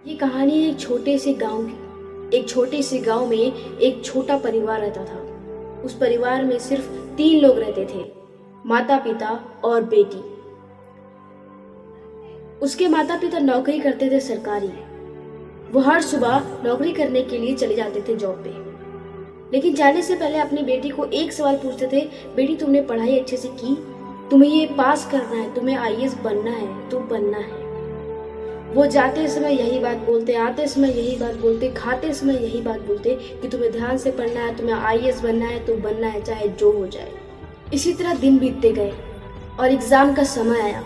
ये कहानी है एक छोटे से गांव की। एक छोटे से गांव में एक छोटा परिवार रहता था। उस परिवार में सिर्फ 3 लोग रहते थे, माता पिता और बेटी। उसके माता पिता नौकरी करते थे सरकारी। वो हर सुबह नौकरी करने के लिए चले जाते थे जॉब पे। लेकिन जाने से पहले अपनी बेटी को एक सवाल पूछते थे, बेटी तुमने पढ़ाई अच्छे से की? तुम्हें ये पास करना है, तुम्हें आईएएस बनना है, तो बनना है। वो जाते समय यही बात बोलते, आते समय यही बात बोलते, खाते समय यही बात बोलते कि तुम्हें ध्यान से पढ़ना है, तुम्हें आईएएस बनना है तो बनना है, चाहे जो हो जाए। इसी तरह दिन बीतते गए और एग्जाम का समय आया।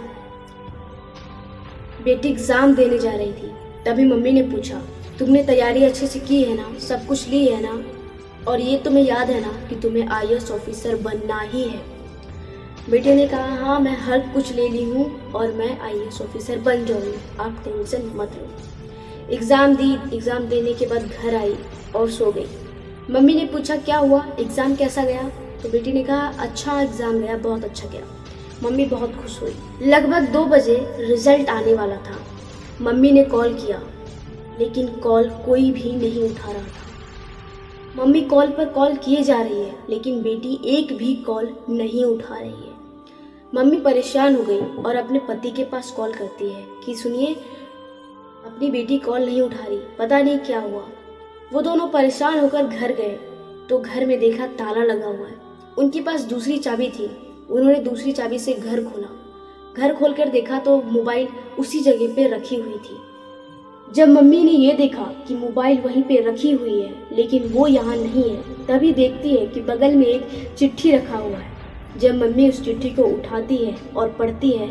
बेटी एग्जाम देने जा रही थी, तभी मम्मी ने पूछा, तुमने तैयारी अच्छे से की है ना, सब कुछ ली है ना, और ये तुम्हें याद है ना कि तुम्हें आईएएस ऑफिसर बनना ही है? बेटे ने कहा, हाँ मैं हर कुछ ले ली हूँ और मैं आईएएस ऑफिसर बन जाऊंगी, आप टेंशन मत लो। एग्ज़ाम दी, एग्ज़ाम देने के बाद घर आई और सो गई। मम्मी ने पूछा, क्या हुआ, एग्ज़ाम कैसा गया? तो बेटी ने कहा, अच्छा एग्ज़ाम गया, बहुत अच्छा गया। मम्मी बहुत खुश हुई। लगभग 2 बजे रिजल्ट आने वाला था। मम्मी ने कॉल किया, लेकिन कॉल कोई भी नहीं उठा रहा था। मम्मी कॉल पर कॉल किए जा रही है, लेकिन बेटी एक भी कॉल नहीं उठा रही है। मम्मी परेशान हो गई और अपने पति के पास कॉल करती है कि सुनिए, अपनी बेटी कॉल नहीं उठा रही, पता नहीं क्या हुआ। वो दोनों परेशान होकर घर गए तो घर में देखा ताला लगा हुआ है। उनके पास दूसरी चाबी थी, उन्होंने दूसरी चाबी से घर खोला। घर खोलकर देखा तो मोबाइल उसी जगह पे रखी हुई थी। जब मम्मी ने ये देखा कि मोबाइल वहीं पे रखी हुई है लेकिन वो यहाँ नहीं है, तभी देखती है कि बगल में एक चिट्ठी रखा हुआ है। जब मम्मी उस चिट्ठी को उठाती है और पढ़ती है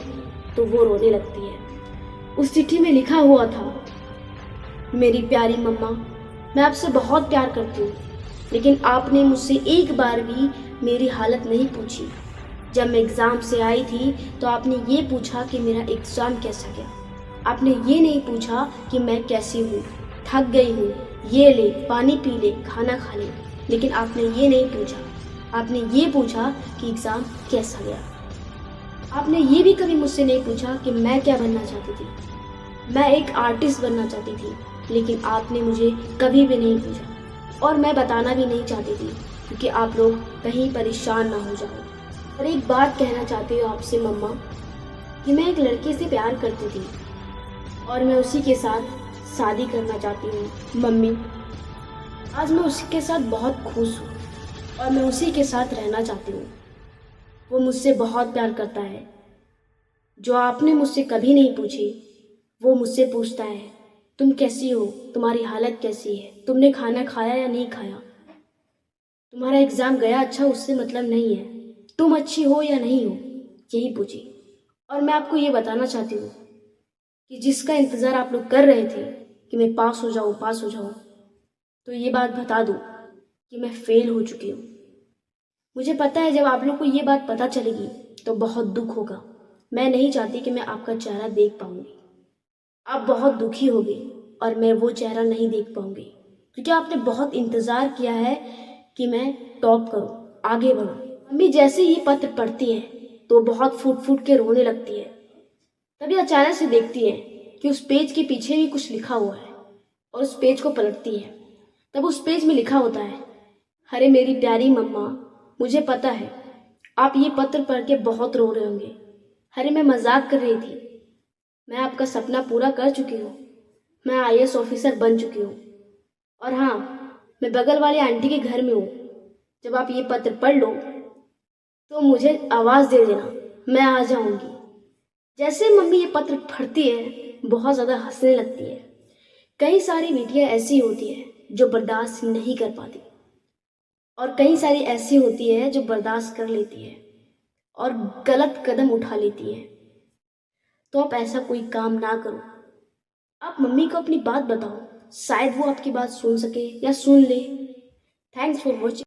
तो वो रोने लगती है। उस चिट्ठी में लिखा हुआ था, मेरी प्यारी मम्मा, मैं आपसे बहुत प्यार करती हूँ, लेकिन आपने मुझसे एक बार भी मेरी हालत नहीं पूछी। जब मैं एग्ज़ाम से आई थी तो आपने ये पूछा कि मेरा एग्ज़ाम कैसा गया। आपने ये नहीं पूछा कि मैं कैसी हूँ, थक गई हूँ, ये ले, पानी पी ले, खाना खा ले, लेकिन आपने ये नहीं पूछा। आपने ये पूछा कि एग्ज़ाम कैसा गया। आपने ये भी कभी मुझसे नहीं पूछा कि मैं क्या बनना चाहती थी। मैं एक आर्टिस्ट बनना चाहती थी, लेकिन आपने मुझे कभी भी नहीं पूछा और मैं बताना भी नहीं चाहती थी क्योंकि आप लोग कहीं परेशान ना हो जाओ। और एक बात कहना चाहती हूँ आपसे मम्मा कि मैं एक लड़के से प्यार करती थी और मैं उसी के साथ शादी करना चाहती हूँ। मम्मी, आज मैं उसी के साथ बहुत खुश हूँ और मैं उसी के साथ रहना चाहती हूँ। वो मुझसे बहुत प्यार करता है। जो आपने मुझसे कभी नहीं पूछी वो मुझसे पूछता है, तुम कैसी हो, तुम्हारी हालत कैसी है, तुमने खाना खाया या नहीं खाया, तुम्हारा एग्ज़ाम गया अच्छा, उससे मतलब नहीं है, तुम अच्छी हो या नहीं हो, यही पूछी। और मैं आपको ये बताना चाहती हूँ कि जिसका इंतज़ार आप लोग कर रहे थे कि मैं पास हो जाऊँ, पास हो जाऊँ, तो ये बात बता दूँ कि मैं फेल हो चुकी हूँ। मुझे पता है जब आप लोग को ये बात पता चलेगी तो बहुत दुख होगा। मैं नहीं चाहती कि मैं आपका चेहरा देख पाऊँगी। आप बहुत दुखी होगे और मैं वो चेहरा नहीं देख पाऊँगी क्योंकि आपने बहुत इंतज़ार किया है कि मैं टॉप करूँ, आगे बढ़ूँ। मम्मी जैसे ही पत्र पढ़ती है तो बहुत फूट फूट के रोने लगती है। तभी अचानक से देखती है कि उस पेज के पीछे भी कुछ लिखा हुआ है और उस पेज को पलटती है। तब उस पेज में लिखा होता है, अरे मेरी प्यारी मम्मा, मुझे पता है आप ये पत्र पढ़ के बहुत रो रहे होंगे। अरे मैं मजाक कर रही थी, मैं आपका सपना पूरा कर चुकी हूँ, मैं आईएएस ऑफिसर बन चुकी हूँ। और हाँ, मैं बगल वाली आंटी के घर में हूँ। जब आप ये पत्र पढ़ लो तो मुझे आवाज़ दे देना, मैं आ जाऊँगी। जैसे मम्मी ये पत्र पढ़ती है बहुत ज़्यादा हंसने लगती है। कई सारी बेटियां ऐसी होती है जो बर्दाश्त नहीं कर पाती और कई सारी ऐसी होती है जो बर्दाश्त कर लेती है और गलत कदम उठा लेती है। तो आप ऐसा कोई काम ना करो। आप मम्मी को अपनी बात बताओ, शायद वो आपकी बात सुन सके या सुन ले। Thanks for watching.